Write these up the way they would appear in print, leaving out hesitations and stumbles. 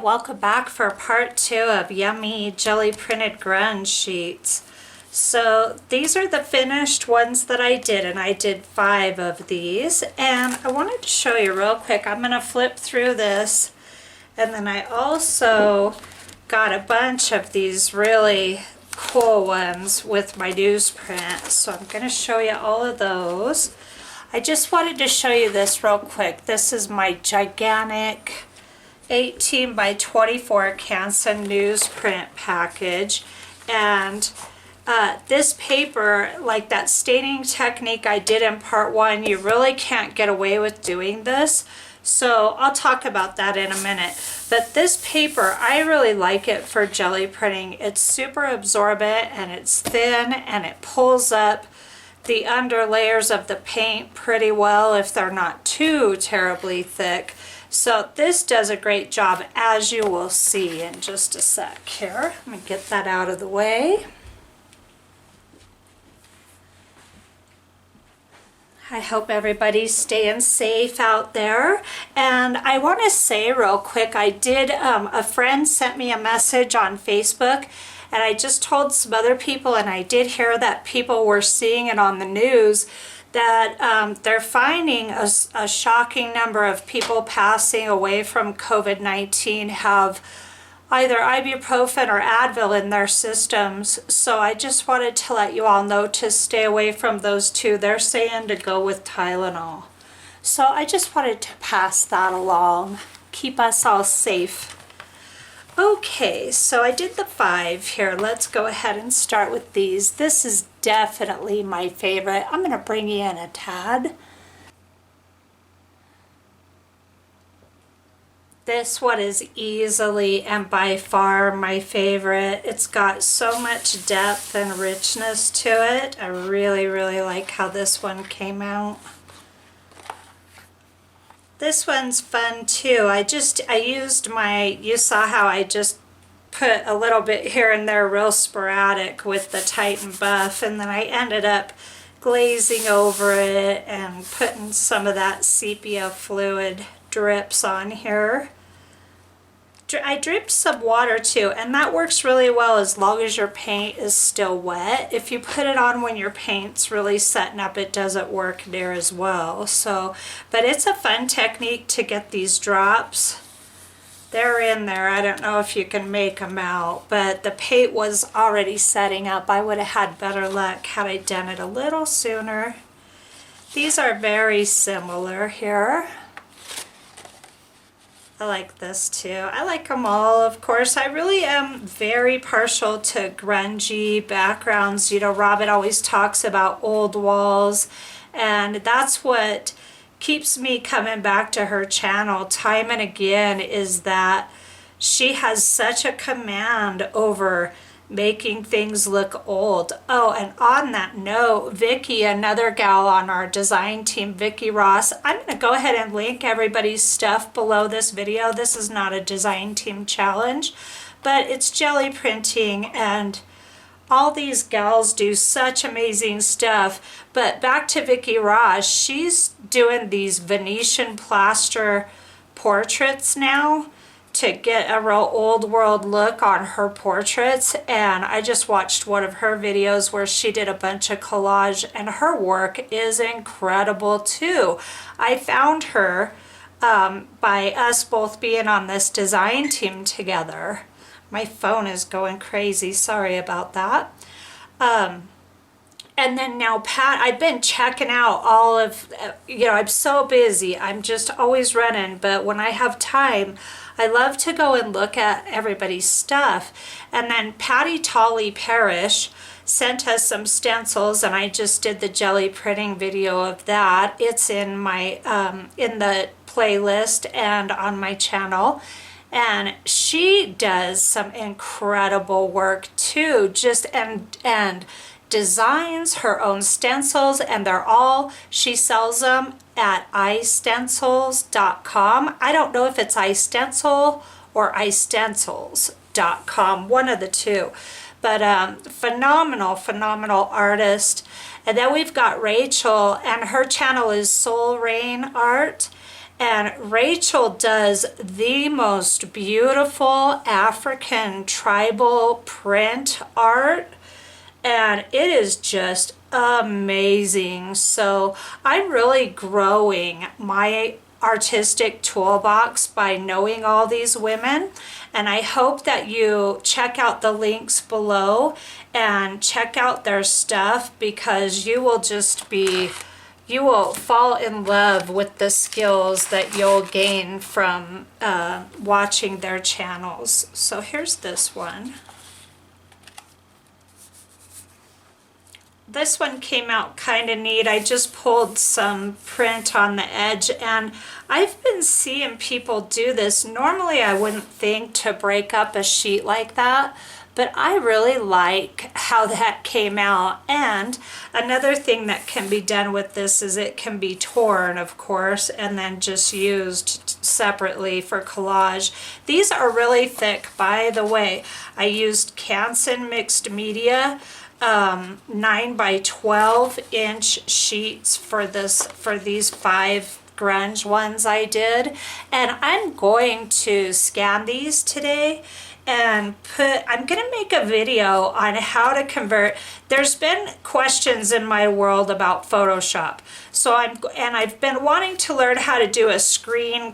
welcome back for part 2 of Yummy Jelly Printed Grunge Sheets. So these are the finished ones that I did, and I did 5 of these. And I wanted to show you real quick. I'm going to flip through this, and then I also got a bunch of these really cool ones with my newsprint. So I'm going to show you all of those. I just wanted to show you this real quick. This is my gigantic 18 by 24 Canson newsprint package, and this paper, like that staining technique I did in part 1, you really can't get away with doing this, so I'll talk about that in a minute. But this paper, I really like it for jelly printing. It's super absorbent and it's thin and it pulls up the under layers of the paint pretty well if they're not too terribly thick. So this does a great job, as you will see in just a sec here. Let me get that out of the way. I hope everybody's staying safe out there. And I want to say real quick, I did, a friend sent me a message on Facebook, and I just told some other people, and I did hear that people were seeing it on the news, that they're finding a shocking number of people passing away from COVID-19 have either ibuprofen or Advil in their systems. So I just wanted to let you all know to stay away from those two. They're saying to go with Tylenol. So I just wanted to pass that along. Keep us all safe. Okay, so I did the 5 here. Let's go ahead and start with these. This is definitely my favorite. I'm going to bring you in a tad. This one is easily and by far my favorite. It's got so much depth and richness to it. I really, really like how this one came out. This one's fun too. I used you saw how I just put a little bit here and there real sporadic with the Titan Buff, and then I ended up glazing over it and putting some of that sepia fluid drips on here. I dripped some water too, and that works really well as long as your paint is still wet. If you put it on when your paint's really setting up, it doesn't work near as well. So, but it's a fun technique to get these drops. They're in there. I don't know if you can make them out, but the paint was already setting up. I would have had better luck had I done it a little sooner. These are very similar here. I like this too. I like them all, of course. I really am very partial to grungy backgrounds. You know, Robin always talks about old walls, and that's what keeps me coming back to her channel time and again, is that she has such a command over making things look old. Oh, and on that note, Vicki, another gal on our design team, Vicki Ross, I'm going to go ahead and link everybody's stuff below this video. This is not a design team challenge, but it's jelly printing, and all these gals do such amazing stuff. But back to Vicki Ross, she's doing these Venetian plaster portraits now to get a real old world look on her portraits, and I just watched one of her videos where she did a bunch of collage, and her work is incredible too. I found her by us both being on this design team together. My phone is going crazy, sorry about that. And then now Pat, I've been checking out all of, you know, I'm so busy, I'm just always running, but when I have time, I love to go and look at everybody's stuff. And then Tolley, Parrish sent us some stencils, and I just did the jelly printing video of that. It's in my in the playlist and on my channel. And she does some incredible work too, just and designs her own stencils, and she sells them at istencils.com. I don't know if it's istencil or istencils.com, one of the two, but phenomenal artist. And then we've got Rachel, and her channel is Soul Rain Art, And Rachel does the most beautiful African tribal print art, and it is just amazing. So I'm really growing my artistic toolbox by knowing all these women, and I hope that you check out the links below and check out their stuff, because you will fall in love with the skills that you'll gain from watching their channels. So here's this one. This one came out kind of neat. I just pulled some print on the edge, and I've been seeing people do this. Normally I wouldn't think to break up a sheet like that, but I really like how that came out. And another thing that can be done with this is it can be torn, of course, and then just used separately for collage. These are really thick, by the way. I used Canson mixed media 9 by 12 inch sheets for these 5 grunge ones I did, and I'm going to scan these today and I'm gonna make a video on how to convert. There's been questions in my world about Photoshop, so I've been wanting to learn how to do a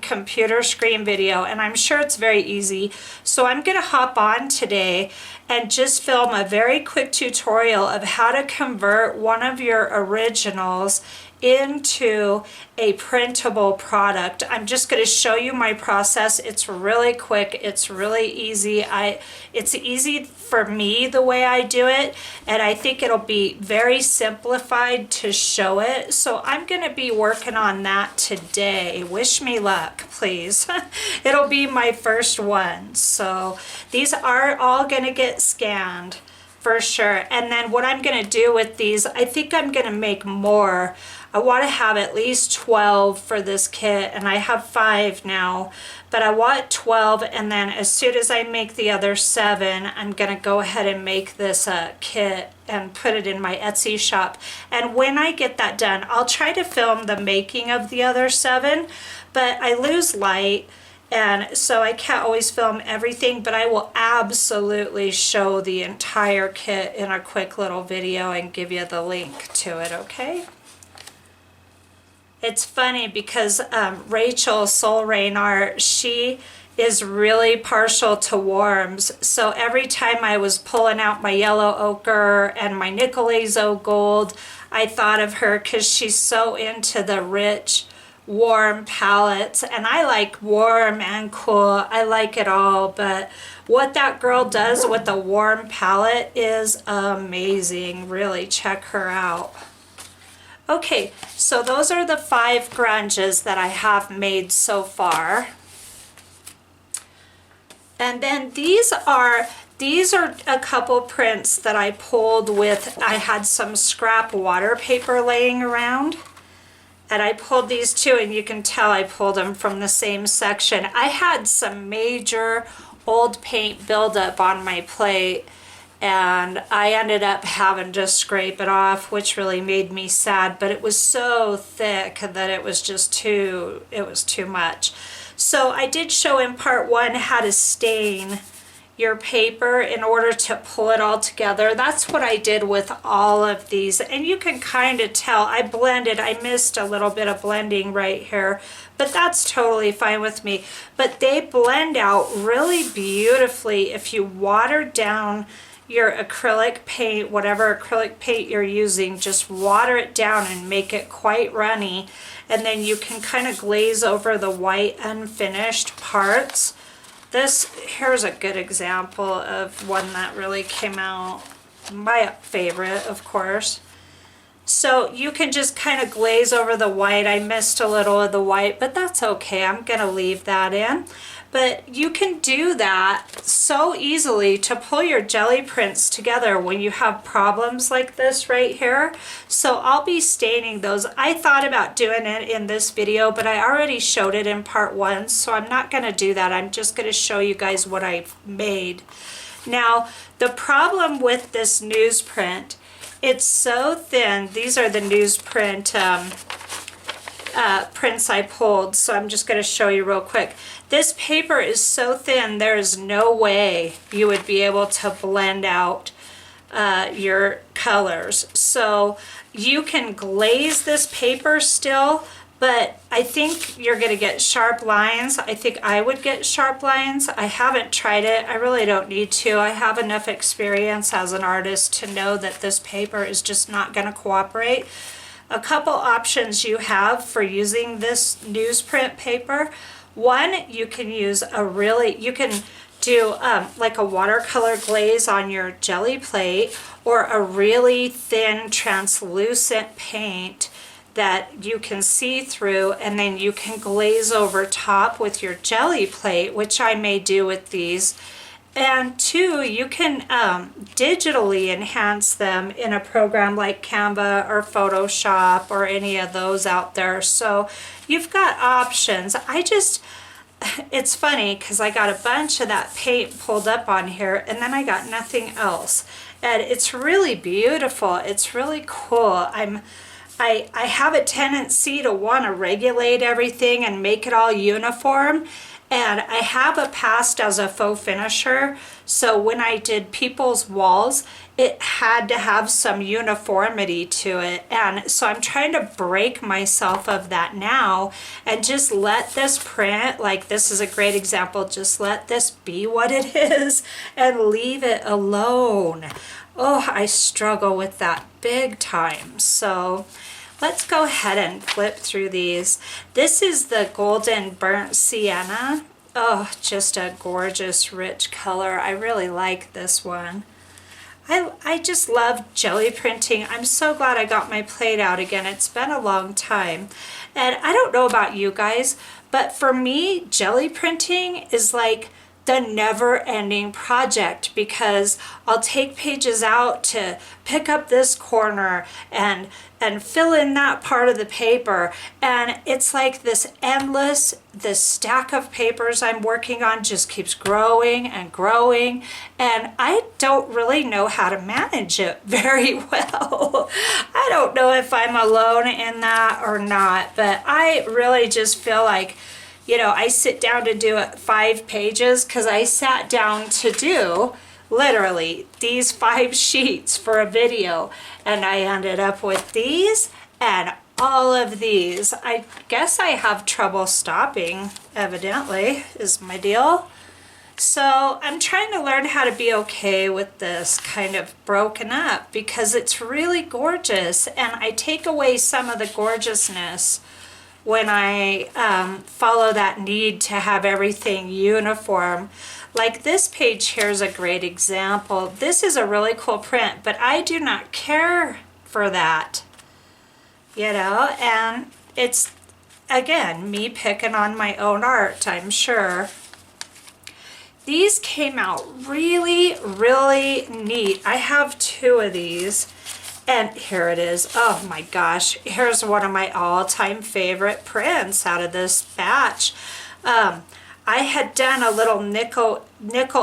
computer screen video, and I'm sure it's very easy. So I'm gonna hop on today and just film a very quick tutorial of how to convert one of your originals into a printable product. I'm just going to show you my process. It's really quick, it's really easy. It's easy for me the way I do it, and I think it'll be very simplified to show it. So I'm going to be working on that today. Wish me luck, please. It'll be my first one. So these are all going to get scanned for sure. And then what I'm going to do with these, I think I'm going to make more. I want to have at least 12 for this kit, and I have 5 now, but I want 12, and then as soon as I make the other 7, I'm going to go ahead and make this kit and put it in my Etsy shop. And when I get that done, I'll try to film the making of the other 7, but I lose light, and so I can't always film everything, but I will absolutely show the entire kit in a quick little video and give you the link to it, okay? It's funny because Rachel Soul Rain Art, she is really partial to warms. So every time I was pulling out my yellow ochre and my nickel azo gold, I thought of her because she's so into the rich, warm palettes. And I like warm and cool. I like it all. But what that girl does with the warm palette is amazing. Really, check her out. Okay, so those are the 5 grunges that I have made so far. And then these are a couple prints that I pulled with, I had some scrap water paper laying around, and I pulled these too, and you can tell I pulled them from the same section. I had some major old paint buildup on my plate, and I ended up having to scrape it off, which really made me sad, but it was so thick that it was too much. So I did show in part 1 how to stain your paper in order to pull it all together. That's what I did with all of these, and you can kind of tell I blended. I missed a little bit of blending right here, but that's totally fine with me. But they blend out really beautifully if you water down your acrylic paint, whatever acrylic paint you're using, just water it down and make it quite runny, and then you can kind of glaze over the white unfinished parts. Here's a good example of one that really came out, my favorite, of course. So you can just kind of glaze over the white. I missed a little of the white, but that's okay. I'm gonna leave that in. But you can do that so easily to pull your jelly prints together when you have problems like this right here. So I'll be staining those. I thought about doing it in this video, but I already showed it in part 1, so I'm not going to do that. I'm just going to show you guys what I've made. Now, the problem with this newsprint, it's so thin. These are the newsprint prints I pulled, so I'm just going to show you real quick. This paper is so thin, there is no way you would be able to blend out your colors. So you can glaze this paper still, but I think you're going to get sharp lines. I think I would get sharp lines. I haven't tried it. I really don't need to. I have enough experience as an artist to know that this paper is just not going to cooperate. A couple options you have for using this newsprint paper. One, you can use you can do like a watercolor glaze on your jelly plate, or a really thin translucent paint that you can see through, and then you can glaze over top with your jelly plate, which I may do with these. And two, you can digitally enhance them in a program like Canva or Photoshop or any of those out there. So you've got options. It's funny because I got a bunch of that paint pulled up on here, and then I got nothing else. And it's really beautiful. It's really cool. I have a tendency to want to regulate everything and make it all uniform. And I have a past as a faux finisher, so when I did people's walls, it had to have some uniformity to it. And so I'm trying to break myself of that now and just let this print, like this is a great example, just let this be what it is and leave it alone. Oh, I struggle with that big time. So let's go ahead and flip through these. This is the Golden Burnt Sienna. Oh, just a gorgeous, rich color. I really like this one. I just love jelly printing. I'm so glad I got my plate out again. It's been a long time. And I don't know about you guys, but for me, jelly printing is like the never-ending project, because I'll take pages out to pick up this corner and fill in that part of the paper, and it's like this stack of papers I'm working on just keeps growing and growing, and I don't really know how to manage it very well. I don't know if I'm alone in that or not, but I really just feel like, you know, I sit down to do 5 pages because I sat down to do literally these 5 sheets for a video, and I ended up with these and all of these. I guess I have trouble stopping, evidently, is my deal. So I'm trying to learn how to be okay with this kind of broken up, because it's really gorgeous, and I take away some of the gorgeousness when I follow that need to have everything uniform. Like this page here is a great example. This is a really cool print, but I do not care for that, you know, and it's, again, me picking on my own art, I'm sure. These came out really, really neat. I have 2 of these. And here it is. Oh my gosh. Here's one of my all-time favorite prints out of this batch. I had done a little nickel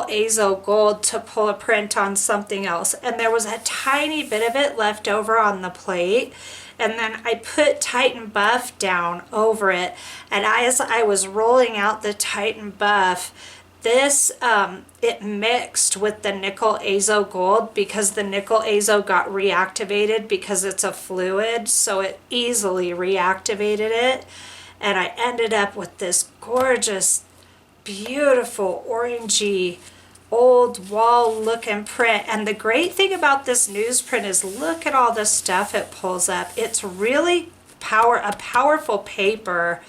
azo gold to pull a print on something else, and there was a tiny bit of it left over on the plate, and then I put Titan Buff down over it, and as I was rolling out the Titan Buff, this it mixed with the nickel azo gold, because the nickel azo got reactivated because it's a fluid, so it easily reactivated it, and I ended up with this gorgeous, beautiful orangey old wall looking print. And the great thing about this newsprint is look at all the stuff it pulls up. It's really a powerful paper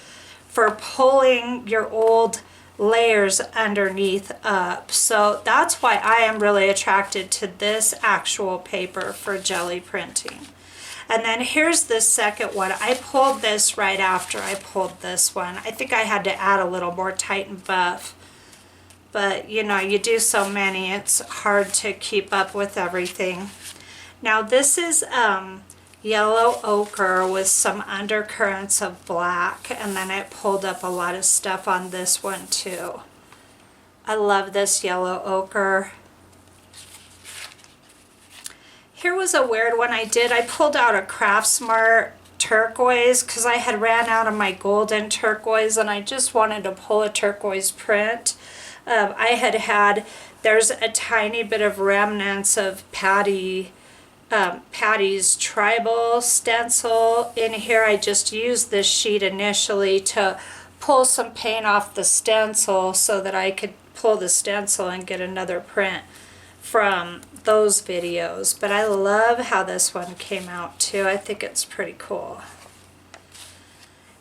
for pulling your old layers underneath up. So that's why I am really attracted to this actual paper for jelly printing. And then here's the second one. I pulled this right after I pulled this one. I think I had to add a little more Titan Buff, but you know, you do so many, it's hard to keep up with everything. Now this is yellow ochre with some undercurrents of black, and then it pulled up a lot of stuff on this one too. I love this yellow ochre. Here was a weird one I did. I pulled out a Craftsmart turquoise because I had ran out of my golden turquoise and I just wanted to pull a turquoise print. There's a tiny bit of remnants of Patti's tribal stencil in here. I just used this sheet initially to pull some paint off the stencil so that I could pull the stencil and get another print from those videos. But I love how this one came out too. I think it's pretty cool.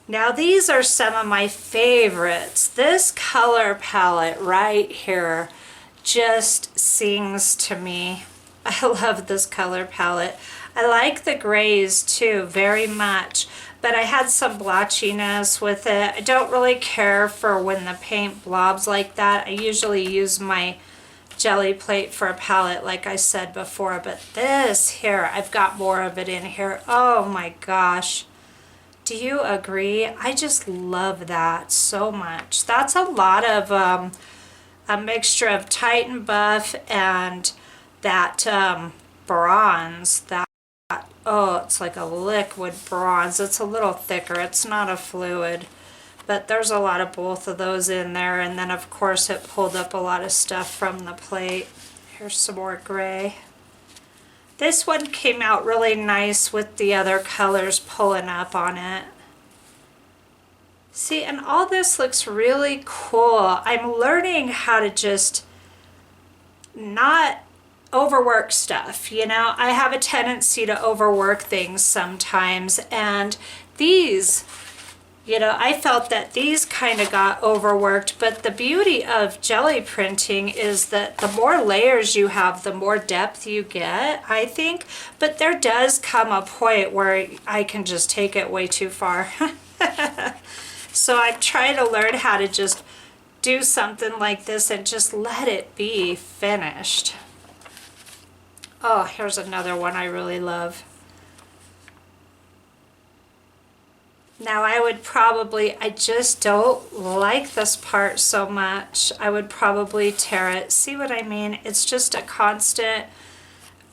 Now these are some of my favorites. This color palette right here just sings to me. I love this color palette. I like the grays too very much, but I had some blotchiness with it. I don't really care for when the paint blobs like that. I usually use my jelly plate for a palette like I said before, but this here, I've got more of it in here. Oh my gosh. Do you agree? I just love that so much. That's a lot of a mixture of Titan Buff and that bronze. Oh, it's like a liquid bronze. It's a little thicker. It's not a fluid. But there's a lot of both of those in there. And then, of course, it pulled up a lot of stuff from the plate. Here's some more gray. This one came out really nice with the other colors pulling up on it. See, and all this looks really cool. I'm learning how to just not overwork stuff, you know. I have a tendency to overwork things sometimes, and these, you know, I felt that these kind of got overworked, but the beauty of jelly printing is that the more layers you have, the more depth you get, I think. But there does come a point where I can just take it way too far. So I'm trying to learn how to just do something like this and just let it be finished. Oh, here's another one I really love. Now I just don't like this part so much. I would probably tear it. See what I mean? It's just a constant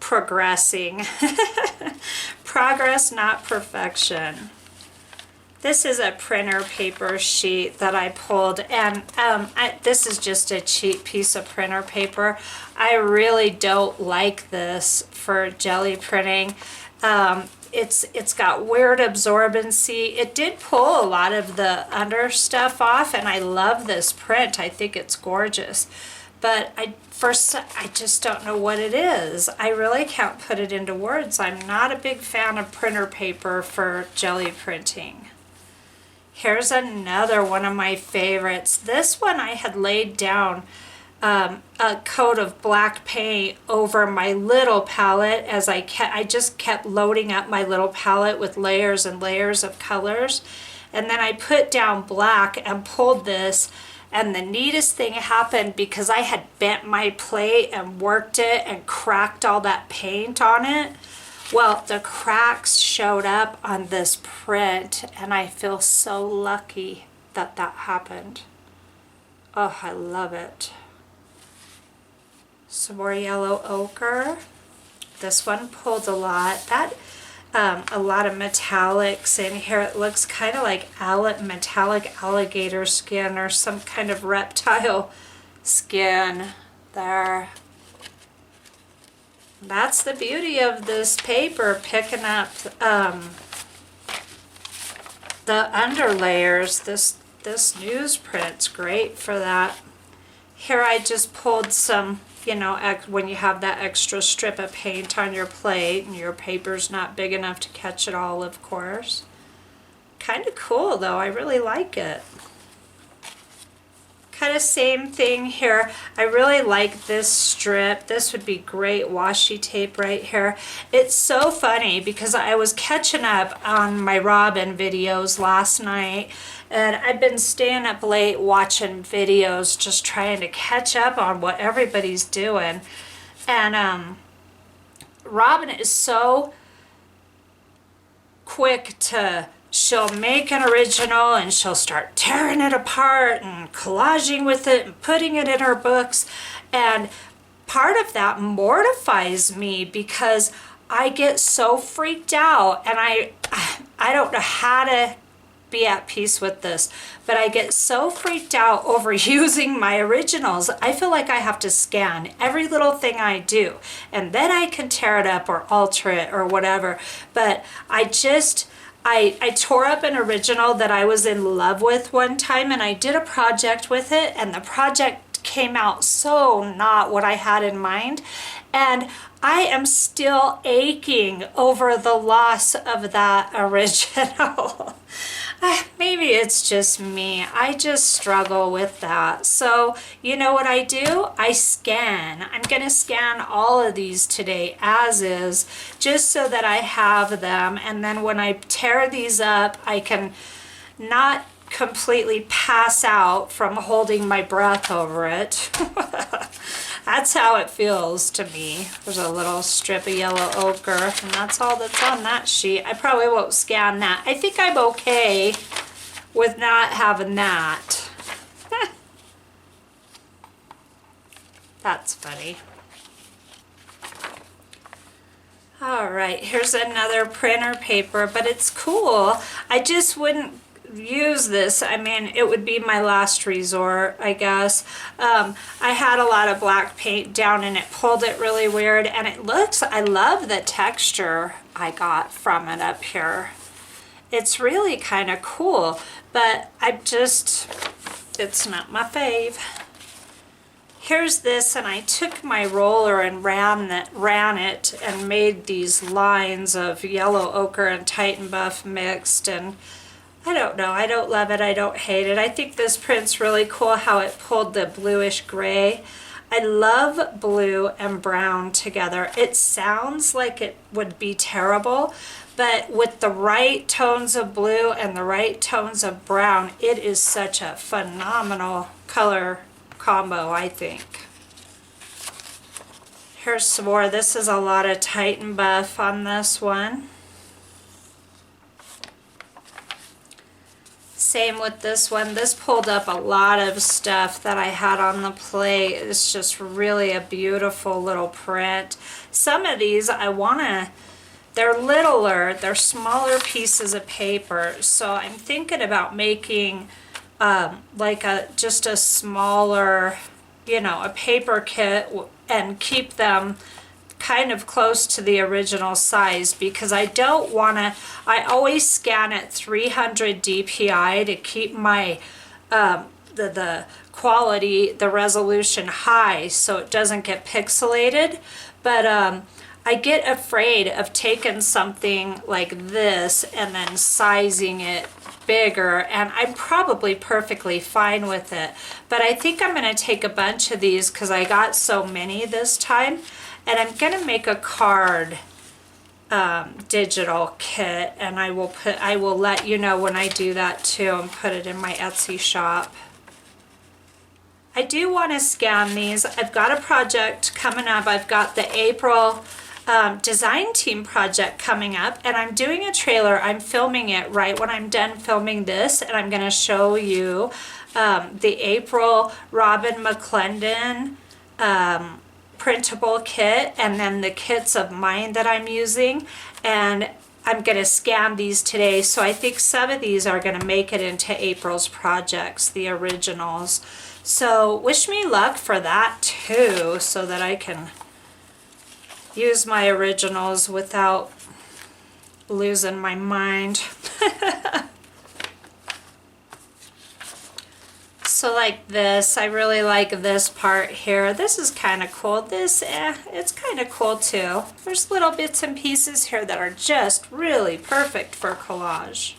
progressing. Progress, not perfection. This is a printer paper sheet that I pulled, and this is just a cheap piece of printer paper. I really don't like this for jelly printing. It's got weird absorbency. It did pull a lot of the under stuff off, and I love this print. I think it's gorgeous. But I just don't know what it is. I really can't put it into words. I'm not a big fan of printer paper for jelly printing. Here's another one of my favorites. This one I had laid down a coat of black paint over my little palette as I just kept loading up my little palette with layers and layers of colors. And then I put down black and pulled this, and the neatest thing happened because I had bent my plate and worked it and cracked all that paint on it. Well, the cracks showed up on this print, and I feel so lucky that that happened. Oh, I love it. Some more yellow ochre. This one pulled a lot. A lot of metallics in here. It looks kind of like metallic alligator skin or some kind of reptile skin there. That's the beauty of this paper, picking up the underlayers. This newsprint's great for that. Here I just pulled some, you know, when you have that extra strip of paint on your plate and your paper's not big enough to catch it all, of course. Kind of cool though, I really like it. Kind of same thing here. I really like this strip. This would be great washi tape right here. It's so funny because I was catching up on my Robin videos last night, and I've been staying up late watching videos just trying to catch up on what everybody's doing. And Robin is so quick to, she'll make an original and she'll start tearing it apart and collaging with it and putting it in her books. And part of that mortifies me because I get so freaked out, and I I don't know how to be at peace with this, but I get so freaked out over using my originals. I feel like I have to scan every little thing I do, and then I can tear it up or alter it or whatever. But I tore up an original that I was in love with one time, and I did a project with it, and the project came out so not what I had in mind, and I am still aching over the loss of that original. Maybe it's just me. I just struggle with that. So you know what I do? I scan. I'm going to scan all of these today as is, just so that I have them. And then when I tear these up, I can not completely pass out from holding my breath over it. That's how it feels to me. There's a little strip of yellow ochre, and that's all that's on that sheet. I probably won't scan that. I think I'm okay with not having that. That's funny. All right, here's another printer paper, but it's cool. I just wouldn't use this. I mean, it would be my last resort, I guess. I had a lot of black paint down and it pulled it really weird, and it looks, I love the texture I got from it up here. It's really kind of cool, but it's not my fave. Here's this, and I took my roller and ran it and made these lines of yellow ochre and Titan buff mixed, and I don't know, I don't love it, I don't hate it. I think this print's really cool how it pulled the bluish gray. I love blue and brown together. It sounds like it would be terrible, but with the right tones of blue and the right tones of brown, it is such a phenomenal color combo, I think. Here's some more. This is a lot of Titan buff on this one. Same with this one. This pulled up a lot of stuff that I had on the plate. It's just really a beautiful little print. Some of these they're littler, they're smaller pieces of paper. So I'm thinking about making like just a smaller, a paper kit, and keep them kind of close to the original size, because I don't want to, I always scan at 300 DPI to keep my the quality, the resolution high so it doesn't get pixelated. But I get afraid of taking something like this and then sizing it bigger, and I'm probably perfectly fine with it. But I think I'm going to take a bunch of these because I got so many this time. And I'm going to make a card digital kit, and I will let you know when I do that too, and put it in my Etsy shop. I do want to scan these. I've got a project coming up. I've got the April design team project coming up, and I'm doing a trailer. I'm filming it right when I'm done filming this, and I'm going to show you the April Robin McClendon printable kit, and then the kits of mine that I'm using, and I'm going to scan these today. So I think some of these are going to make it into April's projects, the originals. So wish me luck for that too, so that I can use my originals without losing my mind. So like this, I really like this part here. This is kind of cool. This, it's kind of cool too. There's little bits and pieces here that are just really perfect for collage.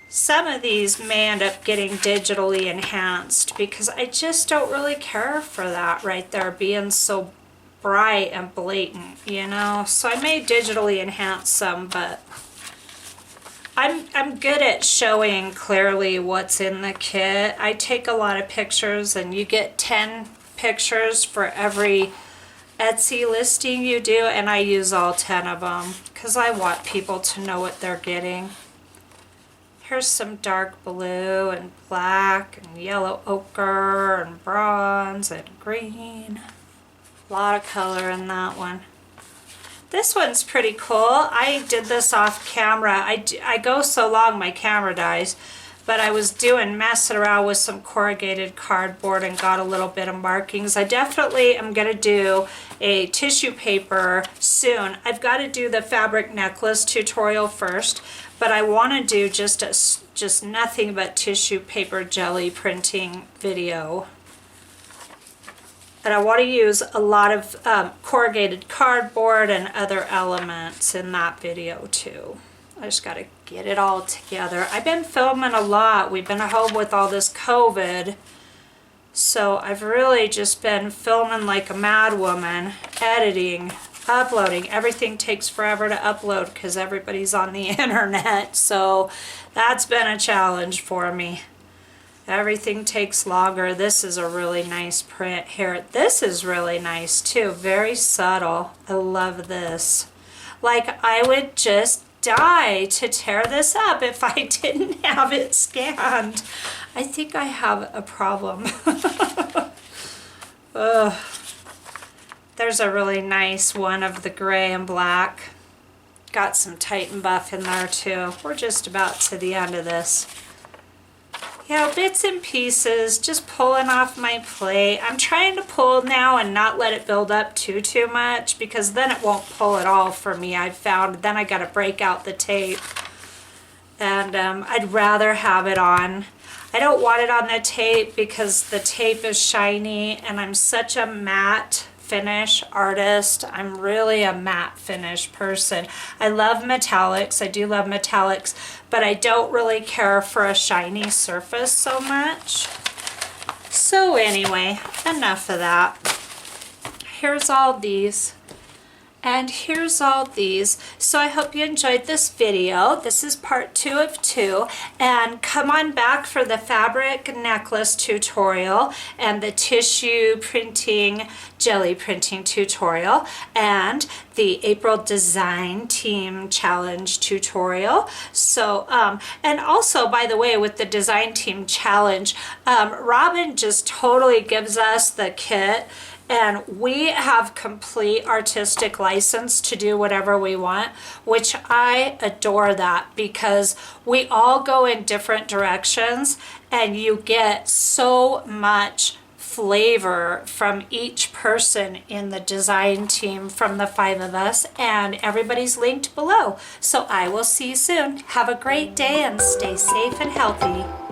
Some of these may end up getting digitally enhanced because I just don't really care for that right there being so bright and blatant, So I may digitally enhance some, but I'm good at showing clearly what's in the kit. I take a lot of pictures, and you get 10 pictures for every Etsy listing you do, and I use all 10 of them because I want people to know what they're getting. Here's some dark blue and black and yellow ochre and bronze and green. A lot of color in that one. This one's pretty cool. I did this off camera. I go so long my camera dies, but I was messing around with some corrugated cardboard and got a little bit of markings. I definitely am gonna do a tissue paper soon. I've got to do the fabric necklace tutorial first, but I want to do just nothing but tissue paper jelly printing video. And I want to use a lot of corrugated cardboard and other elements in that video too. I just got to get it all together. I've been filming a lot. We've been home with all this COVID. So I've really just been filming like a mad woman, editing, uploading. Everything takes forever to upload because everybody's on the internet. So that's been a challenge for me. Everything takes longer. This is a really nice print here. This is really nice too. Very subtle. I love this. Like I would just die to tear this up if I didn't have it scanned. I think I have a problem. Ugh. There's a really nice one of the gray and black. Got some Titan buff in there too. We're just about to the end of this. Yeah, bits and pieces, just pulling off my plate. I'm trying to pull now and not let it build up too much because then it won't pull at all for me. I've found then I got to break out the tape. And I'd rather have it on. I don't want it on the tape because the tape is shiny and I'm such a matte finish artist. I'm really a matte finish person. I love metallics. I do love metallics, but I don't really care for a shiny surface so much. So anyway, enough of that. Here's all these. And here's all these. So I hope you enjoyed this video. This is part 2 of 2. And come on back for the fabric necklace tutorial and the tissue printing, jelly printing tutorial and the April Design Team Challenge tutorial. So, and also, by the way, with the Design Team Challenge, Robin just totally gives us the kit. And we have complete artistic license to do whatever we want, which I adore that because we all go in different directions and you get so much flavor from each person in the design team from the 5 of us, and everybody's linked below. So I will see you soon. Have a great day and stay safe and healthy.